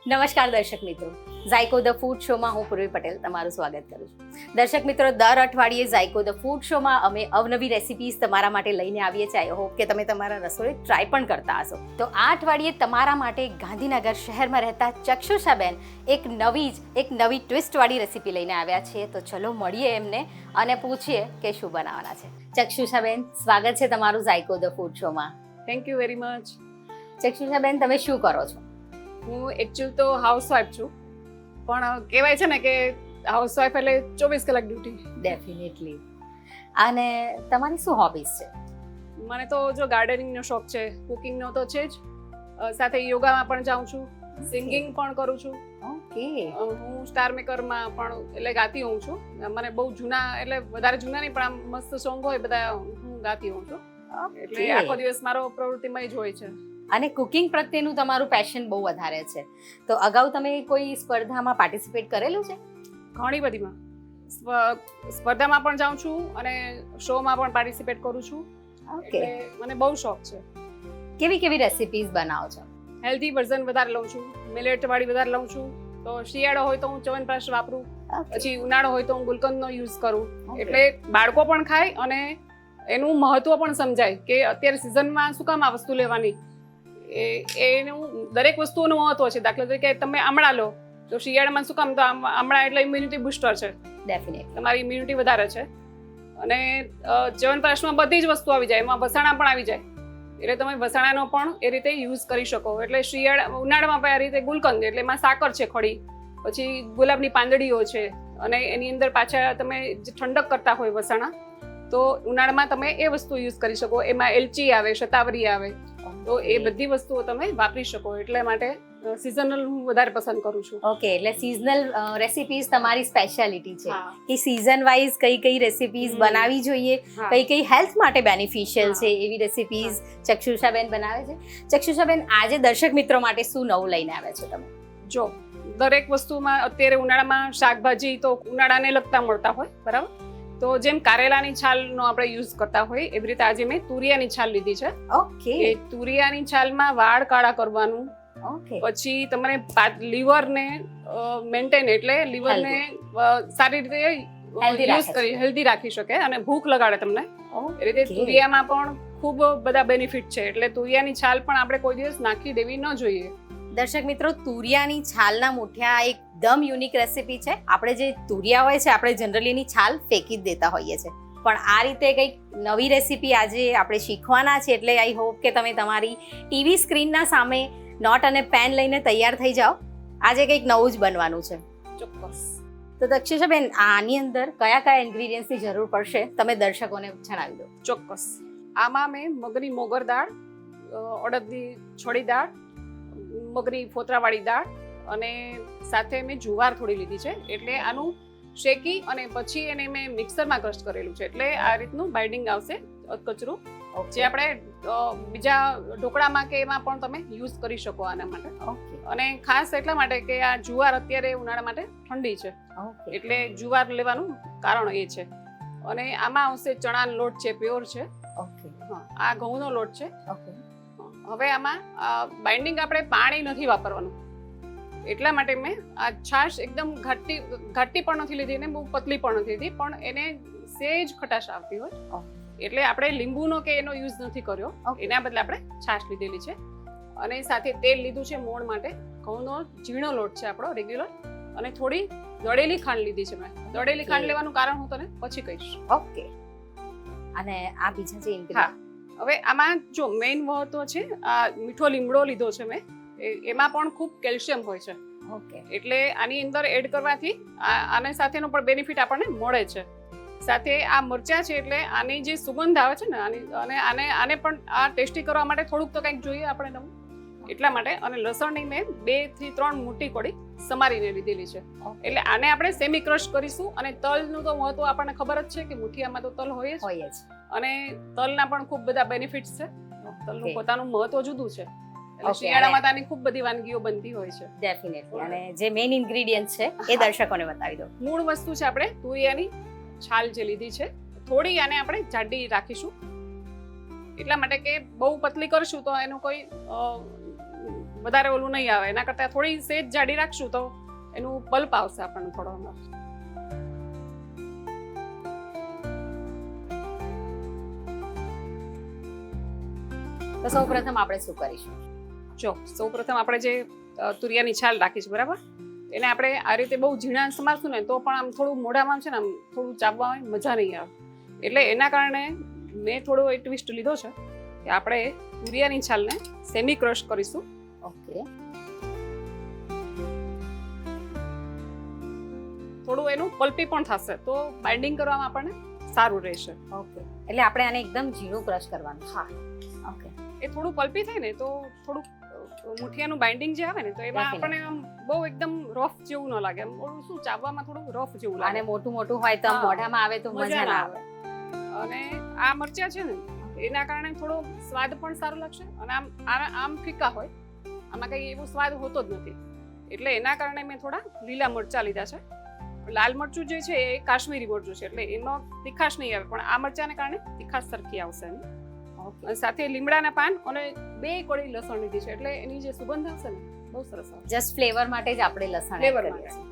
નમસ્કાર દર્શક મિત્રો, ઝાયકો ધ ફૂડ શોમાં હું પૂર્વી પટેલ તમારું સ્વાગત કરું છું. દર્શક મિત્રો, દર અઠવાડિયે ઝાયકો ધ ફૂડ શોમાં અમે અવનવી રેસિપીઝ તમારા માટે લઈને આવીએ છીએ. આઈ હોપ કે તમે તમારા રસોઈ ટ્રાય પણ કરતા હશો. તો આ અઠવાડિયે તમારા માટે ગાંધીનગર શહેરમાં રહેતા ચક્ષુષાબેન એક નવી ટ્વિસ્ટવાળી રેસિપી લઈને આવ્યા છે. તો ચલો મળીએ એમને અને પૂછીએ કે શું બનાવવાના છે. ચક્ષુષાબેન, સ્વાગત છે તમારું ઝાયકો ધ ફૂડ શોમાં. Thank you very much. ચક્ષુષાબેન, તમે શું કરો છો? હું એકચ્યુઅલ તો હાઉસવાઈફ છું, પણ કહેવાય છે ને કે હાઉસવાઈફ એટલે 24 કલાક ડ્યુટી. ડેફિનેટલી. અને તમારી શું હોબીઝ છે? મને તો જો ગાર્ડનિંગનો શોખ છે, કુકિંગનો તો છે જ, સાથે યોગામાં પણ જાઉં છું, સિંગિંગ પણ કરું છું. ઓકે. હું સ્ટાર મેકરમાં પણ એટલે ગાતી હોઉં છું. મને બહુ જૂના એટલે વધારે જૂના નહીં પણ આમ મસ્ત સોંગ હોય બધા હું ગાતી હોઉં છું. એટલે આખો દિવસ મારો પ્રવૃત્તિમય જ હોય છે. અને કુકિંગ પ્રત્યેનું તમારું પેશન બહુ વધારે છે. તો અગાઉ તમે કોઈ સ્પર્ધામાં પાર્ટિસિપેટ કરેલું છે? ઘણી બધીમાં સ્પર્ધામાં પણ જાઉં છું અને શોમાં પણ પાર્ટિસિપેટ કરું છું. ઓકે. મને બહુ શોખ છે. કેવી રેસિપીઝ બનાવો છો? હેલ્ધી વર્ઝન વધારે લઉં છું, મિલેટ વાળી વધારે લઉં છું. તો શિયાળો હોય તો હું ચ્યવનપ્રાશ વાપરું, પછી ઉનાળો હોય તો હું ગુલકંદનો યુઝ કરું. એટલે બાળકો પણ ખાય અને એનું મહત્વ પણ સમજાય કે અત્યારે સિઝનમાં શું કામ આ વસ્તુ લેવાની. એનું દરેક વસ્તુનું મહત્વ છે. દાખલા તરીકે તમે આમળા લો તો શિયાળામાં શું કામ, તો આમળા એટલે ઇમ્યુનિટી બુસ્ટર છે. ડેફિનેટલી તમારી ઇમ્યુનિટી વધારે છે. અને ચ્યવનપ્રાશમાં બધી જ વસ્તુ આવી જાય, એમાં વસાણા પણ આવી જાય, એટલે તમે વસાણાનો પણ એ રીતે યુઝ કરી શકો. એટલે ઉનાળામાં પણ આ રીતે ગુલકંદ એટલે એમાં સાકર છે ખડી, પછી ગુલાબની પાંદડીઓ છે, અને એની અંદર પાછા તમે જે ઠંડક કરતા હોય વસાણા, તો ઉનાળામાં તમે એ વસ્તુ યુઝ કરી શકો. એમાં એલચી આવે, શતાવરી આવે, તો એ બધી વસ્તુઓ તમે વાપરી શકો. એટલે માટે સિઝનલ હું વધારે પસંદ કરું છું. ઓકે. એટલે સિઝનલ રેસિપીઝ તમારી સ્પેશિયાલિટી છે કે સિઝન વાઇઝ કઈ રેસિપીઝ બનાવવી જોઈએ, કઈ હેલ્થ માટે બેનિફિશિયલ છે એવી રેસિપીઝ ચક્ષુષાબેન બનાવે છે. ચક્ષુષાબેન, આજે દર્શક મિત્રો માટે શું નવું લઈને આવ્યા છો તમે? જો દરેક વસ્તુમાં અત્યારે ઉનાળામાં શાકભાજી તો ઉનાળાને લગતા મળતા હોય, બરાબર? તો જેમ કારેલાની છાલનો આપણે યુઝ કરતા હોય એવી રીતે આજે મેં તુરિયાની છાલ લીધી છે. ઓકે. એ તુરિયાની છાલમાં વાળ કાળા કરવાનું, ઓકે. પછી તમારે લીવરને મેન્ટેન એટલે લીવરને સારી રીતે યુઝ કરી હેલ્ધી રાખી શકે અને ભૂખ લગાડે તમને. એ રીતે તુરિયામાં પણ ખૂબ બધા બેનિફિટ છે. એટલે તુરિયાની છાલ પણ આપણે કોઈ દિવસ નાખી દેવી ન જોઈએ. દર્શક મિત્રો, તુરિયાની છાલના મુઠિયા એકદમ યુનિક રેસિપી છે. આપણે જે તુરિયા હોય છે આપણે જનરલી એની છાલ ફેંકી જ દેતા હોઈએ છીએ, પણ આ રીતે કંઈક નવી રેસિપી આજે આપણે શીખવાના છે. એટલે આઈ હોપ કે તમે તમારી ટીવી સ્ક્રીનના સામે નોટ અને પેન લઈને તૈયાર થઈ જાઓ. આજે કંઈક નવું જ બનવાનું છે. ચોક્કસ. તો દક્ષિષાબેન, આની અંદર કયા ઇન્ગ્રીડિયન્ટ્સની જરૂર પડશે તમે દર્શકોને જણાવી દો. ચોક્કસ. આમાં મેં મગની મોગર દાળ, અડદની છોડી દાળ, મગની ફોતરાવાળી દાળ અને સાથે મેં જુવાર થોડી લીધી છે. એટલે આનું શેકી અને પછી એને મેં મિક્સરમાં ક્રશ કરેલું છે. એટલે આ રીતનું બાઇન્ડિંગ આવશે કચરું, જે આપણે બીજા ઢોકળામાં કે એમાં પણ તમે યુઝ કરી શકો આના માટે. અને ખાસ એટલા માટે કે આ જુવાર અત્યારે ઉનાળા માટે ઠંડી છે, એટલે જુવાર લેવાનું કારણ એ છે. અને આમાં આવશે ચણાનો લોટ છે, પ્યોર છે. આ ઘઉંનો લોટ છે. હવે આમાં બાઇન્ડિંગ આપણે પાણી નથી વાપરવાનું, એટલા માટે મેં આ છાશ એકદમ ઘાટી પણ નથી લીધી ને બહુ પતલી પણ નથી લીધી, પણ એને સેજ ખટાશ આવતી હોય. એટલે આપણે લીંબુનો કે એનો યુઝ નથી કર્યો, એના બદલે આપણે છાશ લીધેલી છે. અને સાથે તેલ લીધું છે મોણ માટે, ઘઉંનો ઝીણો લોટ છે આપણો રેગ્યુલર, અને થોડી દળેલી ખાંડ લીધી છે મેં. દળેલી ખાંડ લેવાનું કારણ હું તને પછી કહીશ. ઓકે. અને આ બીજા જે ઇન્ગ્રીડિયન્ટ, હવે આમાં જો મેઇન મહત્વ છે આ મીઠો લીમડો લીધો છે મેં. એમાં પણ ખૂબ કેલ્શિયમ હોય છે. ઓકે. એટલે આની અંદર એડ કરવાથી આને સાથેનો પણ બેનિફિટ આપણને મળે છે. સાથે આ મરચાં છે એટલે આની જે સુગંધ આવે છે ને આને પણ આ ટેસ્ટી કરવા માટે થોડુંક તો કંઈક જોઈએ આપણે નવું, એટલા માટે. અને લસણની મેં 2 થી 3 મોટી કોળી સમારીને લીધેલી છે. એટલે આને આપણે સેમી ક્રશ કરીશું. અને તલનું તો મહત્વ આપણને ખબર જ છે કે મુઠિયામાં તો તલ હોય જ, અને તલના પણ ખૂબ બધા બેનિફિટ્સ છે. તલનું પોતાનું મહત્વ જુદું છે. એટલે શિયાળામાં તો આની ખૂબ બધી વાનગીઓ બનતી હોય છે. ડેફિનેટલી. અને જે મેઇન ઇન્ગ્રીડિયન્ટ છે એ દર્શકોને બતાવી દો. મૂળ વસ્તુ છે આપણે તુરિયાની છાલ જે લીધી છે, થોડી આને આપણે જાડી રાખીશું. એટલા માટે કે બહુ પતલી કરશું તો એનું કોઈ વધારે ઓલું નહીં આવે. એના કરતાં થોડી સેજ જાડી રાખશું તો એનું પલ્પ આવશે આપણને થોડો. તો સૌપ્રથમ આપણે શું કરીશું? જો સૌપ્રથમ આપણે જે તુરિયાની છાલ રાખી છે, બરાબર, એને આપણે આ રીતે બહુ ઝીણા સમારશું ને તો પણ આમ થોડું મોઢામાં છે ને આમ થોડું ચાવવામાં મજા નહીં આવે. એટલે એના કારણે મેં થોડો એક ટ્વિસ્ટ લીધો છે કે આપણે તુરિયાની છાલને સેમી ક્રશ કરીશું. ઓકે. થોડું એનું પલ્પી પણ થશે તો બાઇન્ડિંગ કરવામાં આપણને સારું રહેશે. ઓકે, એટલે આપણે આને એકદમ ઝીણું ક્રશ કરવાનું. હા, ઓકે. એ થોડું પલ્પી થાય ને તો થોડું મુઠિયાનું બાઇન્ડિંગ જે આવે ને તો એમાં આપણને આમ બહુ એકદમ રફ જેવું ન લાગે. એમ ઓલું શું ચાવવામાં થોડું રફ જેવું લાગે. અને મોટું મોટું હોય તો મોઢામાં આવે તો મજા ના આવે. અને આ મરચા છે ને એના કારણે થોડો સ્વાદ પણ સારો લાગશે. અને આમ ફીકા હોય, આમાં કઈ એવો સ્વાદ હોતો જ નથી. એટલે એના કારણે મેં થોડા લીલા મરચા લીધા છે. લાલ મરચું જે છે એ કાશ્મીરી મરચું છે એટલે એમાં તીખાશ નહીં આવે, પણ આ મરચાને કારણે તીખાશ સરખી આવશે. અને સાથે લીમડાના પાન અને 2 કળી લસણ લીધી છે એટલે એની જે સુગંધ આવશે ને બહુ સરસ આવશે. જસ્ટ ફ્લેવર માટે જ આપણે લસણ એડ ફ્લેવર કરીએ છીએ.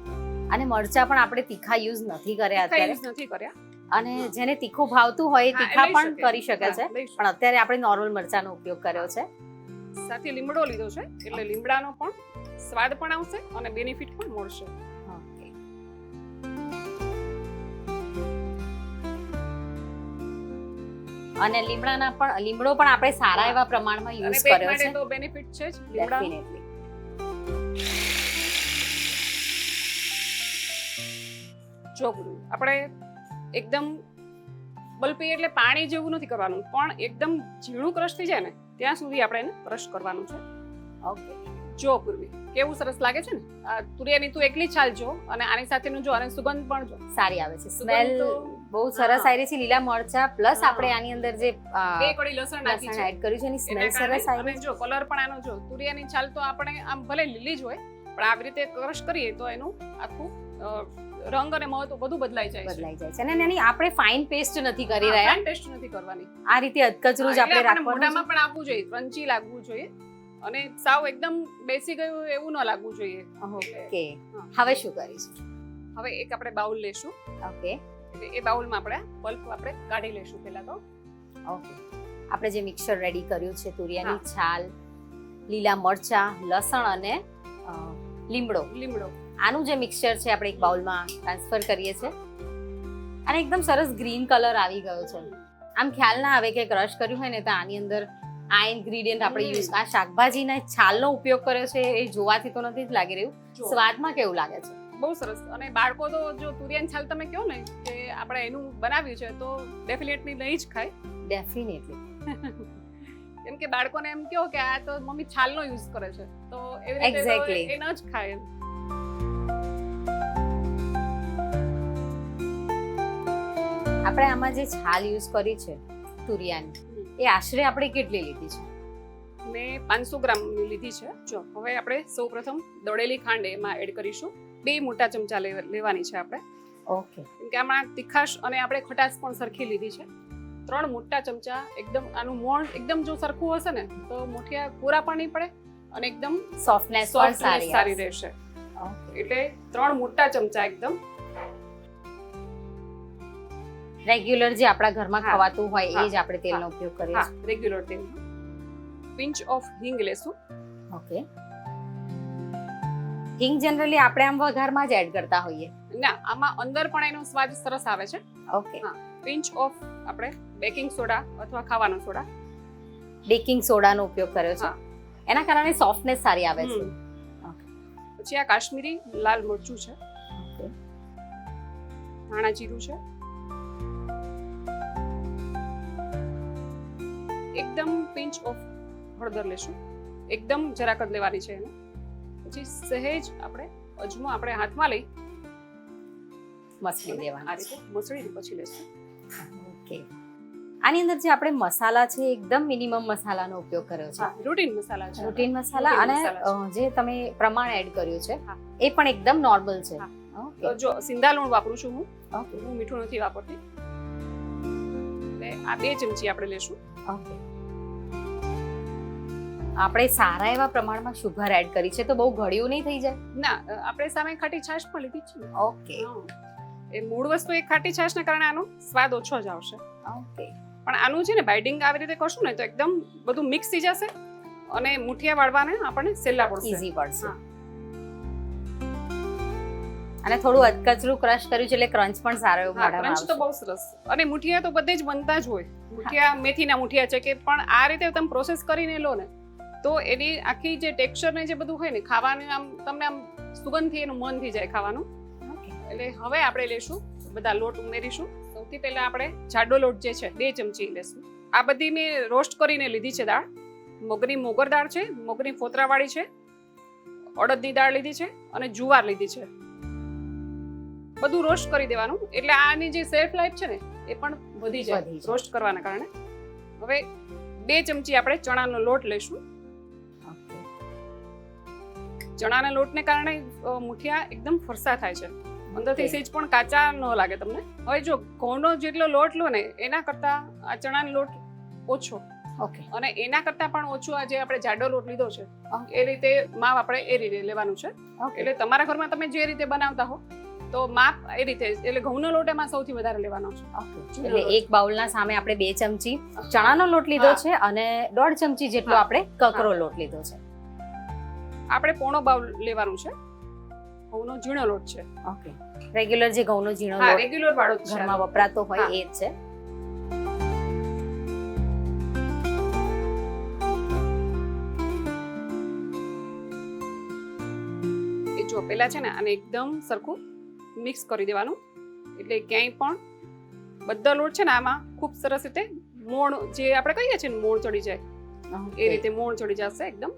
અને મરચા પણ આપણે તીખા યુઝ નથી કર્યા અત્યારે. યુઝ નથી કર્યા. અને જેને તીખું ભાવતું હોય એ તીખા લઈ પણ શકે. કરી શકે છે, પણ અત્યારે આપણે નોર્મલ મરચાનો ઉપયોગ કર્યો છે. સાથે લીમડો લીધો છે એટલે લીમડાનો પણ સ્વાદ પણ આવશે અને બેનિફિટ પણ મળશે. ઓકે. અને લીમડો પણ આપણે સારા એવા પ્રમાણમાં અને યુઝ પેટ કર્યો માટે છે. તો બેનિફિટ છે જ લીમડાનો. ડેફિનેટલી. જો આપણે એકદમ બલ્પી એટલે પાણી જેવું નથી કરવાનું, પણ એકદમ ઝીણું ક્રશ થઈ જાય ને ત્યાં સુધી આપણે એને ક્રશ કરવાનું છે. ઓકે. જો પૂર્વી કેવું સરસ લાગે છે ને આ તુરિયાની. તું એકલી છાલ જો અને આની સાથેનું જો અને સુગંધ પણ જો સારી આવે છે. સ્મેલ બહુ સરસ આવી રહી છે. લીલા મરચા પ્લસ આપણે આની અંદર જે 2 કળી લસણ નાખી લસણ છે એડ કર્યું છે એની સ્મેલ એના સરસ કારણે. આવી અને જો કલર પણ આનો જો તુરિયાની છાલ તો આપણે આમ ભલે લીલી જ હોય પણ આવી રીતે ક્રશ કરીએ તો એનું આખું રંગ અને મહત્વ બધું બદલાઈ જાય છે. બદલાઈ જાય છે. અને એની આપણે ફાઇન પેસ્ટ નથી કરી રહ્યા, ટેસ્ટ નથી કરવાની. આ રીતે અધકચરું જ આપણે રાખવાનું મોઢામાં પણ આપવું જોઈએ, ક્રન્ચી લાગવું જોઈએ અને સાવ એકદમ બેસી ગયું એવું ન લાગવું જોઈએ. ઓકે. હવે શું કરીશું? હવે એક આપણે બાઉલ લેશું. ઓકે. એટલે એ બાઉલમાં આપણે પલ્પ આપણે કાઢી લેશું પહેલા તો. ઓકે. આપણે જે મિક્સર રેડી કર્યું છે, તુરિયાની છાલ, લીલા મરચા, લસણ અને લીમડો, આનું જે મિક્સચર છે આપણે એક બાઉલમાં ટ્રાન્સફર કરીએ છીએ. અને એકદમ સરસ ગ્રીન કલર આવી ગયો છે. આમ ખ્યાલ ના આવે કે ક્રશ કર્યું હોય ને તો આની અંદર આ ઇન્ગ્રેડિયન્ટ આપણે યુઝ, આ શાકભાજીના છાલનો ઉપયોગ કર્યો છે એ જોવાથી તો નથી જ લાગી રહ્યું. સ્વાદમાં કેવું લાગે છે? બહુ સરસ. અને બાળકો તો જો તુરિયાની છાલ તમે કહો ને કે આપણે એનું બનાવ્યું છે તો ડેફિનેટલી નહીં જ ખાય. ડેફિનેટલી. કેમ કે બાળકોને એમ કહો કે આ તો મમ્મી છાલનો યુઝ કરે છે તો એવી રીતે Exactly. એ ન જ ખાય. આપણે આમાં જે છાલ યુઝ કરી છે તુરિયાની, એ આશરે આપણે કેટલી લીધી છે? મેં 500 ગ્રામની લીધી છે. જો હવે આપણે સૌપ્રથમ દળેલી ખાંડ એમાં એડ કરીશું. 2 મોટા ચમચા લેવાની છે આપણે. ઓકે. કેમ કે આમાં તીખાશ અને આપણે ખટાશ પણ સરખી લીધી છે. 3 મોટા ચમચા એકદમ આનું મોણ એકદમ જો સરખું હશે ને તો મુઠિયા પૂરા પણ નહીં પડે અને એકદમ સોફ્ટનેસ પણ સારી રહેશે. એટલે 3 મોટા ચમચા એકદમ રેગ્યુલર જે આપણા ઘરમાં ખવાતું હોય એ જ આપણે તેલનો ઉપયોગ કરીએ છીએ. રેગ્યુલર તેલ. પિંચ ઓફ હિંગ લેશું. ઓકે. હિંગ જનરલી આપણે આમ વઘારમાં જ એડ કરતા હોઈએ. ના, આમાં અંદર પણ એનો સ્વાદ સરસ આવે છે. ઓકે. પિંચ ઓફ આપણે બેકિંગ સોડા અથવા ખાવાનો સોડા. બેકિંગ સોડાનો ઉપયોગ કર્યો છે. એના કારણે સોફ્ટનેસ સારી આવે છે. પછી આ કાશ્મીરી લાલ મરચું છે. ઓકે. ધાણા જીરું છે. એકદમ પિંચ ઓફ હળદર લેશું. એકદમ જરાક જ લેવાની છે એને. પછી સહેજ આપણે અજમો આપણે હાથમાં લઈ મસળી આ દેવાની રીતે મસળી પછી લેશું. ઓકે. આની અંદર જે આપણે મસાલા છે એકદમ મિનિમમ મસાલાનો ઉપયોગ કર્યો છે. રૂટીન મસાલા છે. રૂટીન મસાલા અને જે તમે પ્રમાણ એડ કર્યું છે એ પણ એકદમ નોર્મલ છે. તો જો સિંધા લૂણ વાપરું છું હું. ઓકે. હું મીઠું નથી વાપરતી. એટલે આ 2 ચમચી આપણે લેશું. ઓકે. આપણે સારા એવા પ્રમાણમાં શુગર એડ કરી છે તો બહુ ગળ્યું નહીં થઈ જાય? ના, આપણે સામે ખાટી છાશ પણ લીધી છે ને. ઓકે હા. એ મૂળ વસ્તુ એ ખાટી છાશને કારણે આનો સ્વાદ ઓછો જ આવશે. ઓકે. પણ આનું છે ને બાઇડિંગ આવી રીતે કરશું ને તો એકદમ બધું મિક્સ થઈ જશે અને મુઠિયા વાળવાને આપણને સહેલા પડશે. ઈઝી પડશે. હા. અને થોડું અધકચરું ક્રશ કર્યું છે એટલે ક્રંચ પણ સારો એવો હા, મોઢામાં ક્રંચ તો આવશે. બહુ સરસ. અને મુઠિયા તો બધે જ બનતા જ હોય. મુઠિયા મેથીના મુઠિયા છે કે પણ આ રીતે તમે પ્રોસેસ કરીને લો ને તો એની આખી જે ટેક્સચર ને જે બધું હોય ને ખાવાનું આમ તમને આમ સુગંધથી એનું મન થઈ જાય ખાવાનું. ઓકે. એટલે હવે આપણે લેશું બધા લોટ ઉમેરીશું. સૌથી પહેલા આપણે જાડો લોટ જે છે 2 ચમચી લેશું. આ બધી મેં રોસ્ટ કરીને લીધી છે દાળ. મગની મોગર દાળ છે, મગની ફોતરાવાળી છે, અડદની દાળ લીધી છે અને જુવાર લીધી છે. બધું રોસ્ટ કરી દેવાનું એટલે આની જે સેલ્ફ લાઈફ છે ને એ પણ વધી જાય રોસ્ટ કરવાના કારણે. હવે 2 ચમચી આપણે ચણાનો લોટ લઈશું. ઓકે. ચણાના લોટને કારણે મુઠિયા એકદમ ફરસા થાય છે, અંદરથી સેજ પણ કાચા ન લાગે તમને. હવે જો ઘઉંનો જેટલો લોટ લો ને એના કરતા આ ચણાનો લોટ ઓછો ઓકે. અને એના કરતા પણ ઓછું આ જે આપણે જાડો લોટ લીધો છે એ રીતે માપ આપણે એ રીતે લેવાનું છે. ઓકે. એટલે તમારા ઘરમાં તમે જે રીતે બનાવતા હો તો માપ એ રીતે એટલે ઘઉંનો લોટ એમાં સૌથી વધારે લેવાનો છે. ઓકે. એટલે એક બાઉલના સામે આપણે 2 ચમચી ચણાનો લોટ લીધો છે અને 1.5 ચમચી જેટલો આપણે કકરો લોટ લીધો છે. આપણે પોણો બાઉલ લેવાનું છે. ઘઉંનો ઝીણો લોટ છે. ઓકે. રેગ્યુલર જે ઘઉંનો ઝીણો હા, લોટ રેગ્યુલર વાળો જ છે. ઘરમાં વપરાતો હોય હા. એ જ છે. એ જો પેલા છે ને આને એકદમ સરખું મિક્સ કરી દેવાનું એટલે ક્યાંય પણ બધા લોટ છે ને આમાં ખૂબ સરસ રીતે મોણ જે આપણે કહીએ છીએ ને મોણ ચડી જાય એ રીતે મોણ ચડી જશે એકદમ.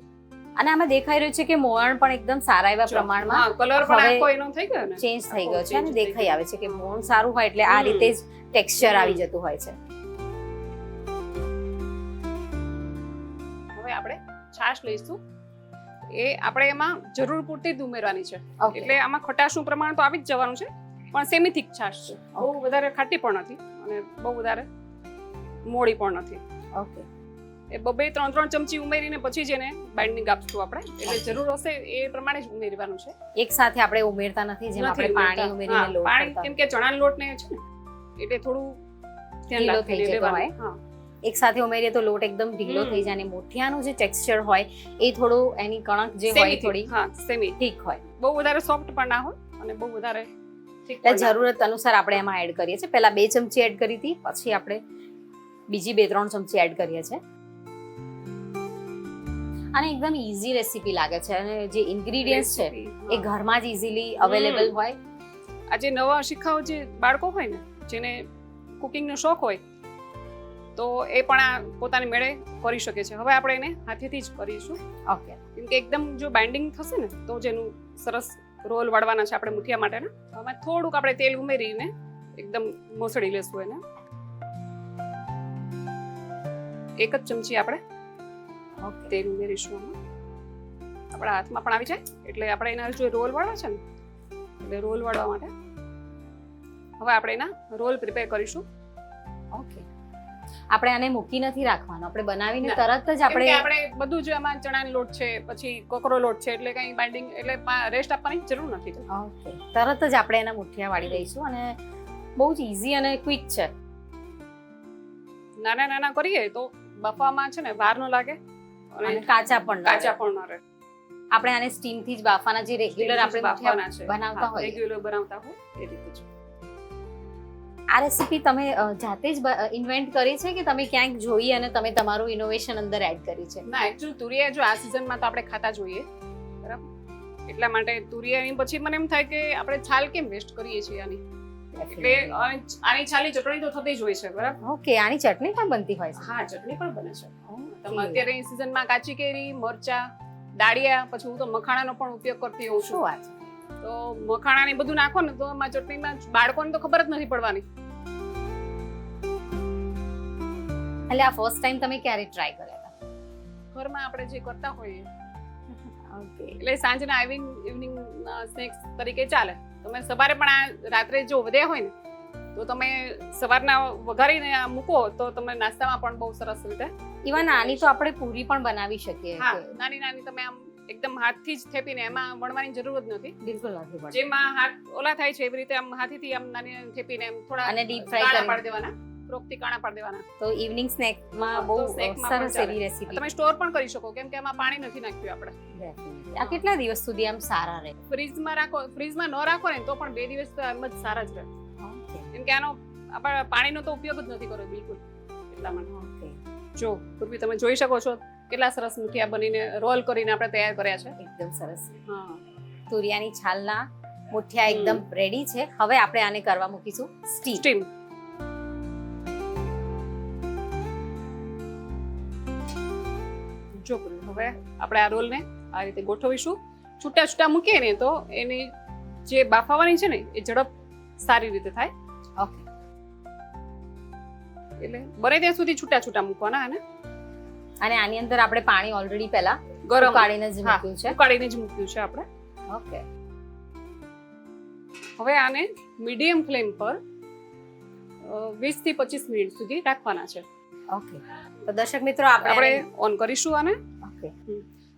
અને આમાં દેખાઈ રહ્યું છે કે મોણ પણ એકદમ સારા એવા પ્રમાણમાં હા, કલર પણ હવે આખો એનો થઈ ગયો ને ચેન્જ થઈ ગયો છે અને change થઈ દેખાઈ ગયો. આવે છે કે મોણ સારું હોય એટલે આ રીતે જ ટેક્સચર આવી જતું હોય છે. હવે આપણે છાશ લઈશું. એ આપણે એમાં જરૂર પૂરતી જ ઉમેરવાની છે. ઓકે. એટલે આમાં ખટાશનું પ્રમાણ તો આવી જ જવાનું છે પણ સેમી થીક છાશ છે. બહુ વધારે ખાટી પણ નથી અને બહુ વધારે મોળી પણ નથી. ઓકે. એ 2-3 ચમચી ઉમેરીને પછી જ એને બાઇન્ડિંગ આપશું આપણે. એટલે જરૂર હશે એ પ્રમાણે જ ઉમેરવાનું છે. એક સાથે આપણે ઉમેરતા નથી જેમ આપણે નથી પાણી ઉમેરતા. ઉમેરીને હા, લોટ પાણી કરતા કેમ કે ચણાનો લોટ ને છે ને એટલે થોડું ધ્યાન ઢીલો રાખીને થઈ જતો લેવાનું. હોય. હા. એક સાથે ઉમેરીએ તો લોટ એકદમ ઢીલો થઈ જાય અને મોઠિયાનું જે ટેક્સચર હોય એ થોડું એની કણક જે હોય Semi થોડી thick. હા, સેમી. ઠીક હોય. બહુ વધારે સોફ્ટ પણ ના હોય અને બહુ વધારે thick એટલે પણ ના હોય. જરૂરત અનુસાર આપણે એમાં એડ કરીએ છીએ. પહેલા 2 ચમચી એડ કરી હતી, પછી આપણે બીજી 2-3 ચમચી એડ કરીએ છીએ. અને એકદમ ઈઝી રેસીપી લાગે છે અને જે ઇન્ગ્રેડિયન્ટ્સ છે Recipe, એ હા. ઘરમાં જ ઈઝીલી અવેલેબલ હોય. આજે નવા શીખાવ જે બાળકો હોય ને જેને કુકિંગનો શોખ હોય તો એ પણ આ પોતાની મેળે કરી શકે છે. હવે આપણે એને હાથેથી જ કરીશું ઓકે. કેમ કે એકદમ જો બાઇન્ડિંગ થશે ને તો જ એનું સરસ રોલ વાળવાના છે આપણે મુઠિયા માટેના. આમાં થોડુંક આપણે તેલ ઉમેરીને એકદમ મોસળી લેશું એને. 1 જ ચમચી આપણે ઓકે. તેલ ઉમેરીશું આમાં. આપણા હાથમાં પણ આવી જાય એટલે આપણે એના જો રોલ વાળવા છે ને એટલે રોલ વાળવા માટે હવે આપણે એના રોલ પ્રિપેર કરીશું. ઓકે. આપણે આને મૂકી નથી રાખવાનો, આપણે બનાવીને ના. તરત જ આપણે આપણે આપણે બધું જ આમાં ચણાનો લોટ છે પછી કોકરો લોટ છે એટલે કઈ બાઇન્ડિંગ એટલે રેસ્ટ આપવાની જરૂર નથી. ઓકે. તરત જ આપણે એના મુઠિયા વાળી દઈશું અને બહુ જ ઈઝી અને ક્વિક છે. નાના નાના કરીએ તો બફામાં છે ને વાર ન લાગે અને અને કાચા પણ ના કાચા રહે. પણ ન રહે. આપણે આને સ્ટીમ થી જ બાફવાના જે રેગ્યુલર આપણે બાફવાના મુઠિયા બનાવતા હોઈએ. રેગ્યુલર બનાવતા હોય એ રીતે જ. આ રેસીપી તમે જાતે જ ઇન્વેન્ટ કરી છે કે તમે ક્યાંક જોઈ અને તમે તમારું ઇનોવેશન અંદર એડ કરી છે? ના, એકચ્યુઅલી તુરિયા જો આ સિઝનમાં તો આપણે ખાતા જોઈએ બરાબર, એટલા માટે તુરિયાની પછી મને એમ થાય કે આપણે છાલ કેમ વેસ્ટ કરીએ છીએ આની. એટલે આની છાલી ચટણી તો થતી જ હોય છે બરાબર. ઓકે. આની ચટણી પણ બનતી હોય છે? હા, ચટણી પણ બને છે. તમે Okay. અત્યારે સિઝનમાં કાચી કેરી, મરચા, દાળિયા, પછી હું તો મખાણાનો પણ ઉપયોગ કરતી હોઉં શું છું. વાત છે? તો મખાણા ને બધું નાખો ને તો એમાં ચટણીમાં બાળકોને તો ખબર જ નથી પડવાની. એટલે આ ફર્સ્ટ ટાઈમ તમે ક્યારે ટ્રાય કર્યા હતા? ઘરમાં આપણે જે કરતા હોઈએ ઓકે. એટલે સાંજના ઇવનિંગ સ્નેક્સ તરીકે ચાલે. તમે સવારે પણ આ રાત્રે જો વધ્યા હોય ને તો તમે સવારના વઘારીને આ મૂકો તો તમે નાસ્તામાં પણ બહુ સરસ રીતે ઇવન આની તો આપણે પૂરી પણ બનાવી શકીએ હા નાની નાની તમે આમ એકદમ હાથથી જ થેપીને એમાં વણવાની જરૂર જ નથી. બિલકુલ નથી પડતી. જેમાં હાથ ઓલા થાય છે એવી રીતે આમ હાથેથી આમ નાની નાની થેપીને એમ થોડા અને ડીપ ફ્રાય કાણા કરી પાડી દેવાના, ફ્રોકથી કાણા પાડી દેવાના. તો ઇવનિંગ સ્નેકમાં બહુ તો snackમાં પણ સરસ ચાલે. એવી રેસીપી. તમે સ્ટોર પણ કરી શકો કેમ કે એમાં પાણી નથી નાખ્યું આપણે. આ કેટલા દિવસ સુધી આમ સારા રહે? ફ્રીજમાં રાખો, ફ્રીજમાં ન રાખો ને તો પણ 2 દિવસ તો એમ જ સારા જ રહે. ઓકે કેમ કે આનો આપણે પાણીનો તો ઉપયોગ જ નથી કર્યો બિલકુલ. એટલા માટે ઓકે જો પૂર્વી તમે જોઈ શકો છો કેટલા સરસ મુઠિયા બનીને રોલ કરીને આપણે તૈયાર કર્યા છે. એકદમ સરસ. હા તુરિયાની છાલના મુઠિયા એકદમ રેડી છે. હવે આપણે આને કરવા મૂકીશું સ્ટીમ. સ્ટીમ. જો પૂર્વી હવે આપણે આ રોલને આ રીતે ગોઠવીશું. છૂટા છૂટા મૂકીએ ને તો એની જે બાફાવાની છે ને એ ઝડપ સારી રીતે થાય. ઓકે એટલે બને ત્યાં સુધી છૂટા છૂટા મૂકવાના અને અને આની અંદર આપણે પાણી ઓલરેડી પહેલા ગરમ ઉકાળીને જ હા, મૂક્યું છે. ઉકાળીને જ મૂક્યું છે આપણે. ઓકે હવે આને મીડિયમ ફ્લેમ પર 20 થી 25 મિનિટ સુધી રાખવાના છે. ઓકે તો દર્શક મિત્રો આપણે આપણે ઓન કરીશું આને. ઓકે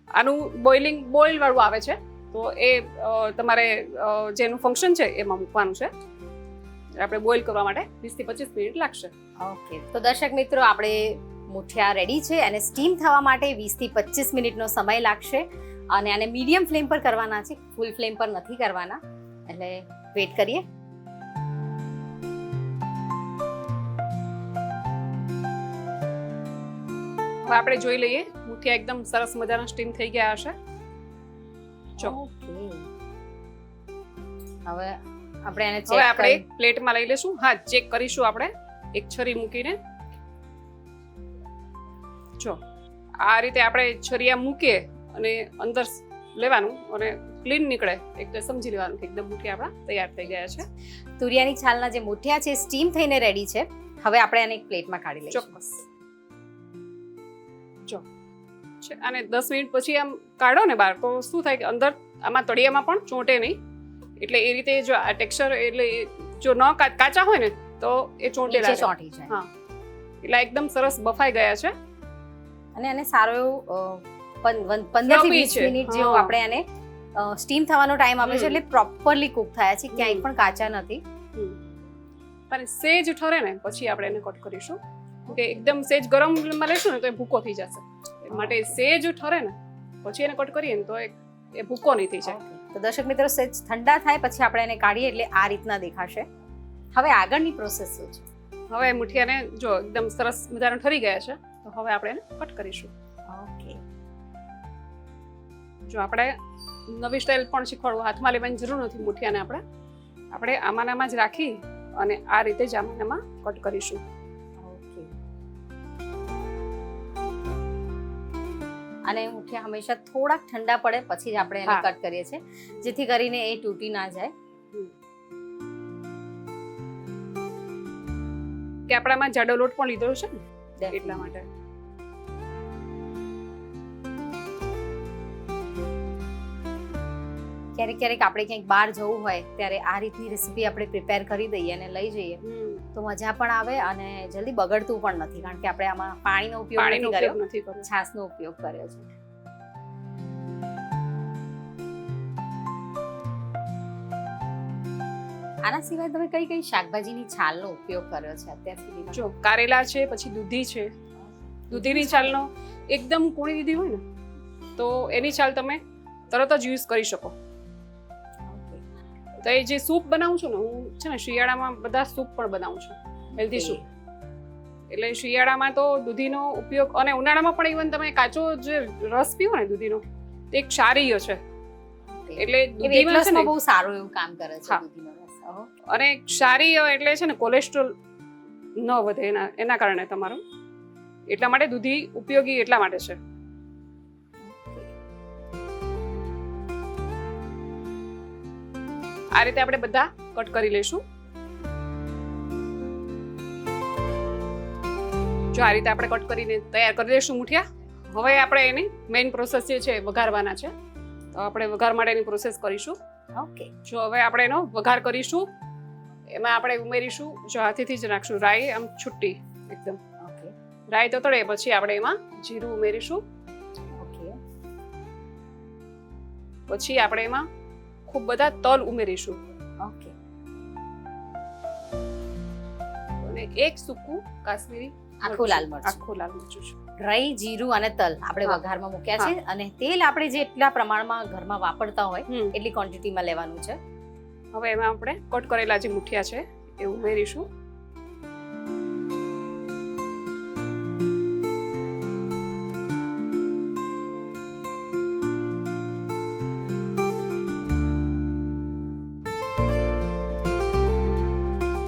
આનું બોઇલિંગ બોઇલ વાળું આવે છે તો એ તમારે જેનું ફંક્શન છે એમાં મૂકવાનું છે. આપણે બોઇલ કરવા માટે 20 થી 25 મિનિટ લાગશે. ઓકે તો દર્શક મિત્રો આપણે મુઠિયા રેડી છે અને સ્ટીમ થવા માટે 20 થી 25 મિનિટનો સમય લાગશે અને આને મીડિયમ ફ્લેમ પર કરવાના છે, ફૂલ ફ્લેમ પર નથી કરવાના. એટલે વેઇટ કરીએ. હવે આપણે જોઈ લઈએ મુઠિયા એકદમ સરસ મજાના સ્ટીમ થઈ ગયા હશે. જો ઓકે હવે આપણે એને હવે ચેક આપણે કરી એક પ્લેટમાં લઈ લેશું. હા ચેક કરીશું આપણે એક છરી મૂકીને. જો આ રીતે આપણે છરીયા મૂકીએ અને અંદર લેવાનું અને ક્લીન નીકળે એટલે સમજી લેવાનું કે એકદમ મુઠિયા આપણા તૈયાર થઈ ગયા છે. તુરિયાની છાલના જે મુઠિયા છે સ્ટીમ થઈને રેડી છે. હવે આપણે આને એક પ્લેટમાં કાઢી લઈશું. ચોક્કસ. જો અને 10 મિનિટ પછી આમ કાઢો ને બહાર તો શું થાય કે અંદર આમાં તળિયામાં પણ ચોંટે નહીં. એટલે એ રીતે જો આ ટેક્સચર એટલે જો ન કાચા હોય ને તો એ ચોંટે નીચે લાગે. ચોંટી જાય. હા એટલે એકદમ સરસ બફાઈ ગયા છે. અને આને સારો એવો 15 થી Fluffy 20 છે. મિનિટ જેવો હા. આપણે આને સ્ટીમ થવાનો ટાઈમ આપે છે એટલે પ્રોપરલી કુક થયા છે, ક્યાંય પણ કાચા નથી. અને સેજ ઠરે ને પછી આપણે એને કટ કરીશું કે એકદમ સેજ ગરમમાં લેશું ને તો એ ભૂકો થઈ જશે. એ માટે સેજ ઠરે ને પછી એને કટ કરીએ ને તો એ ભૂકો નહીં થઈ જાય. તો દર્શક મિત્રો સેજ ઠંડા થાય પછી આપણે એને કાઢીએ એટલે આ રીતના દેખાશે. હવે આગળની પ્રોસેસ શું છે? હવે મુઠિયાને જો એકદમ સરસ મજાના ઠરી ગયા છે તો હવે આપણે એને કટ કરીશું. ઓકે જો આપણે નવી સ્ટાઇલ પણ શીખવાડવું, હાથમાં લેવાની જરૂર નથી મુઠિયાને. આપણે આમાં જ રાખી અને આ રીતે જ આમાં કટ કરીશું. ઓકે અને મુઠિયા હંમેશા થોડાક ઠંડા પડે પછી જ આપણે એને હા. કટ કરીએ છીએ જેથી કરીને એ તૂટી ના જાય. કે આપણામાં જાડો લોટ પણ લીધો છે ને એટલા માટે. ક્યારેક ક્યારેક આપણે ક્યાંક બહાર જવું હોય ત્યારે આ રીતની રેસીપી આપણે પ્રિપેર કરી દઈએ અને લઈ જઈએ તો મજા પણ આવે અને જલ્દી બગડતું પણ નથી કારણ કે આપણે આમાં પાણીનો ઉપયોગ પાણીનો નથી કર્યો, ઉપયોગ નથી કર્યો. છાશનો ઉપયોગ કર્યો છે. આના સિવાય તમે કઈ કઈ શાકભાજીની છાલનો ઉપયોગ કર્યો છે અત્યાર સુધીમાં? જો કારેલા છે, પછી દૂધી છે. દૂધીની છાલનો એકદમ કૂણી દીધી હોય ને તો એની છાલ તમે તરત જ યુઝ કરી શકો. તો એ જે સૂપ બનાવું છું ને હું છે ને શિયાળામાં બધા સૂપ પણ બનાવું છું, હેલ્ધી સૂપ. એટલે શિયાળામાં તો દૂધીનો ઉપયોગ અને ઉનાળામાં પણ ઇવન તમે કાચો જે રસ પીવો ને દૂધીનો તે એક ક્ષારીય છે. એટલે દૂધીમાં છે ને બહુ સારું એવું કામ કરે છે હા. દૂધીનો રસ. અને ક્ષારીય એટલે છે ને કોલેસ્ટ્રોલ ન વધે એના કારણે તમારું. એટલા માટે દૂધી ઉપયોગી એટલા માટે છે. આ રીતે આપણે બધા કટ કરી લઈશું. જો આ રીતે આપણે કટ કરીને તૈયાર કરી દઈશું મુઠિયા. હવે આપણે એની મેઇન પ્રોસેસ જે છે વઘારવાના છે તો આપણે વઘાર માટેની પ્રોસેસ કરીશું. ઓકે જો હવે આપણે એનો વઘાર કરીશું. એમાં આપણે ઉમેરીશું, જો હાથેથી જ નાખશું, રાઈ આમ છૂટી એકદમ. ઓકે રાઈ તો તળે પછી આપણે એમાં જીરું ઉમેરીશું. ઓકે પછી આપણે એમાં ખૂબ બધા તલ ઉમેરીશું ઓકે અને એક સૂકું કાશ્મીરી આખું લાલ મરચું. આખું લાલ મરચું છે. રાઈ, જીરું અને તલ આપણે હા. વઘારમાં મૂક્યા છે અને તેલ આપણે જેટલા પ્રમાણમાં ઘરમાં વાપરતા હોય હમ. એટલી ક્વોન્ટિટીમાં લેવાનું છે. હવે એમાં આપણે કટ કરેલા જે મુઠિયા છે એ ઉમેરીશું.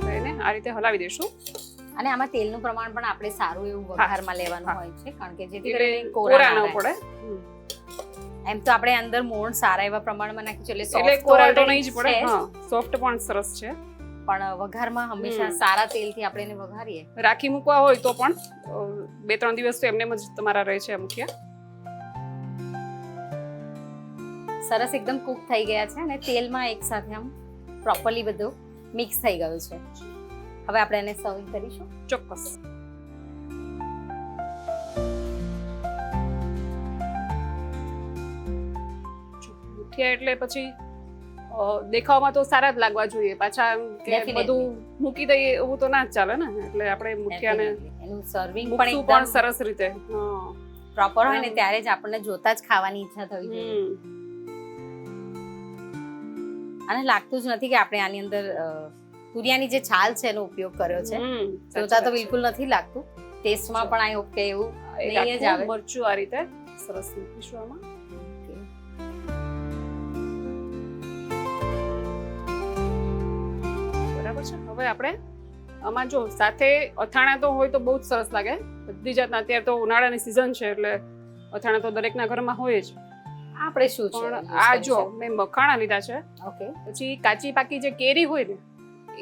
તો એને આ રીતે હલાવી દઈશું. અને આમાં તેલનું પ્રમાણ પણ આપણે સારું એવું વઘારમાં લેવાનું હા. હોય છે કારણ કે જેથી એટલે કરીને કોરા કોરા ન ના પડે. એમ તો આપણે અંદર મોણ સારા એવા પ્રમાણમાં નાખ્યું છે એટલે soft કોરા તો already નહીં જ પડે. છે જ, હા, સોફ્ટ પણ સરસ છે. પણ વઘારમાં હંમેશા હમ. સારા તેલથી આપણે એને વઘારીએ. રાખી મૂકવા હોય તો પણ 2-3 દિવસ તો એમને જ તમારા રહે છે આ મુઠિયા. સરસ એકદમ કુક થઈ ગયા છે અને તેલમાં એક સાથે આમ પ્રોપરલી બધું મિક્સ થઈ ગયું છે. હવે આપણે એને સર્વ કરીશું. ચોક્કસ. મુઠિયા એટલે પછી દેખાવમાં તો સારા જ લાગવા જોઈએ, પાછા એમ કે Definitely. બધું મૂકી દઈએ એવું તો ના જ ચાલે ને. એટલે આપણે મુઠિયાને Definitely. એનું સર્વિંગ પણ મૂકશું પણ એકદમ સરસ રીતે. હા. પ્રોપર હોય ને ત્યારે જ આપણને જોતા જ ખાવાની ઈચ્છા થવી જોઈએ. હમ. અને લાગતું જ નથી કે આપણે આની અંદર તુરિયાની જે છાલ છે એનો ઉપયોગ કર્યો છે. હમ. જોતા તો બિલકુલ નથી લાગતું. ટેસ્ટમાં પણ આઈ હોપ કે એવું એક નહીં જ આવે. આખું મરચું આ રીતે સરસ મૂકીશું આમાં. બરાબર છે. હવે આપણે આમાં જો સાથે અથાણા તો હોય તો બહુ જ સરસ લાગે. બધી જાતના અત્યારે તો ઉનાળાની સિઝન છે એટલે અથાણા તો દરેકના ઘરમાં હોય જ. આપણે શું છે પણ use આ કરી જો શકીએ? મેં મખાણા લીધા છે, ઓકે પછી કાચી પાકી જે કેરી હોય ને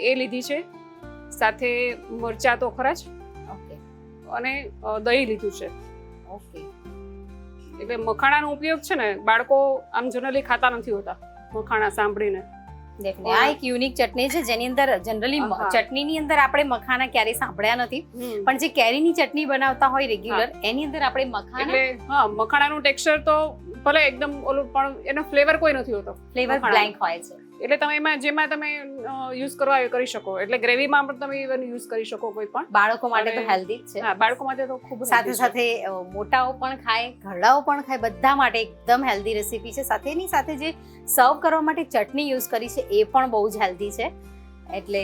એ લીધી છે, સાથે મરચા તો ખરા જ, ઓકે અને દહીં લીધું છે. ઓકે એટલે મખાણાનો ઉપયોગ છે ને બાળકો આમ જનરલી ખાતા નથી હોતા મખાણા સાંભળીને. ડેફિનેટલી આ એક યુનિક ચટણી છે જેની અંદર જનરલી હા. ચટણીની અંદર આપણે મખાના ક્યારેય સાંભળ્યા નથી, પણ જે કેરીની ચટણી બનાવતા હોય રેગ્યુલર એની અંદર આપણે મખાના એટલે હા, મખાણાનું ટેક્સચર તો ભલે એકદમ ઓલું પણ એનો ફ્લેવર કોઈ નથી હોતો. ફ્લેવર મખાના. બ્લેન્ક હોય છે. એટલે તમે એમાં જેમાં તમે યુઝ કરવા એ કરી શકો. એટલે ગ્રેવીમાં પણ તમે ઇવન યુઝ કરી શકો કોઈ પણ. બાળકો માટે તો અને- હેલ્ધી જ છે. હા, બાળકો માટે તો ખૂબ સાથે સાથે મોટાઓ પણ ખાય, ઘરડાઓ પણ ખાય, બધા માટે એકદમ હેલ્ધી રેસીપી છે. સાથે એની સાથે જે સર્વ કરવા માટે ચટણી યુઝ કરી છે એ પણ બહુ જ હેલ્ધી છે. એટલે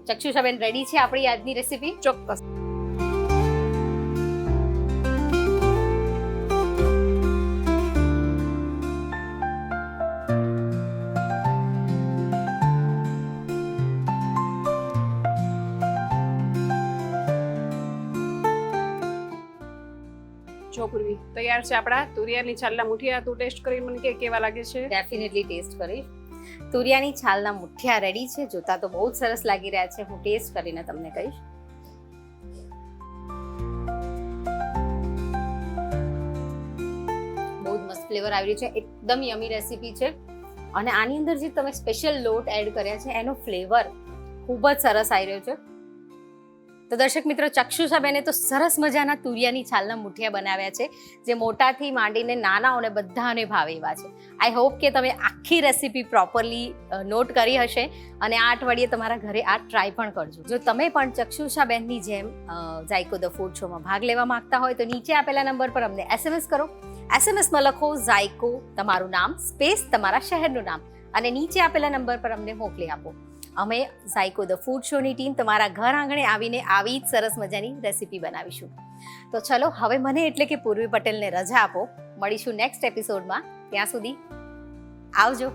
ચક્ષુષાબેન રેડી છે આપણી આજની રેસીપી? ચોક્કસ. જો પૂર્વી તૈયાર છે આપણા તુરિયાની છાલના મુઠિયા. તું ટેસ્ટ કરીને મને કે કેવા લાગે છે? ડેફિનેટલી ટેસ્ટ કરીશ. તુરિયાની છાલના મુઠિયા રેડી છે. જોતા તો બહુ જ સરસ લાગી રહ્યા છે. હું ટેસ્ટ કરીને તમને કહીશ. બહુ જ મસ્ત ફ્લેવર આવી રહ્યું છે. એકદમ યમી રેસીપી છે અને આની અંદર જે તમે સ્પેશિયલ લોટ એડ કર્યા છે એનો ફ્લેવર ખૂબ જ સરસ આવી રહ્યો છે. તો દર્શક મિત્રો, ચક્ષુષાબેને તો સરસ મજાના તુરિયાની છાલના મુઠિયા બનાવ્યા છે જે મોટાથી માંડીને નાનાઓને બધાને ભાવે એવા છે. આઈ હોપ કે તમે આખી રેસીપી પ્રોપરલી નોટ કરી હશે અને આ અઠવાડિયે તમારા ઘરે આ ટ્રાય પણ કરજો. જો તમે પણ ચક્ષુષાબેનની જેમ ઝાયકો ધ ફૂડ શોમાં ભાગ લેવા માંગતા હોય તો નીચે આપેલા નંબર પર અમને SMS કરો. SMSમાં લખો ઝાયકો, તમારું નામ, સ્પેસ તમારા શહેરનું નામ અને નીચે આપેલા નંબર પર અમને મોકલી આપો. અમે ઝાયકો ધ ફૂડ શોની ટીમ તમારા ઘર આંગણે આવીને આવી જ સરસ મજાની રેસીપી બનાવીશું. તો ચલો હવે મને એટલે કે પૂર્વી પટેલને રજા આપો. મળીશું નેક્સ્ટ એપિસોડમાં. ત્યાં સુધી આવજો.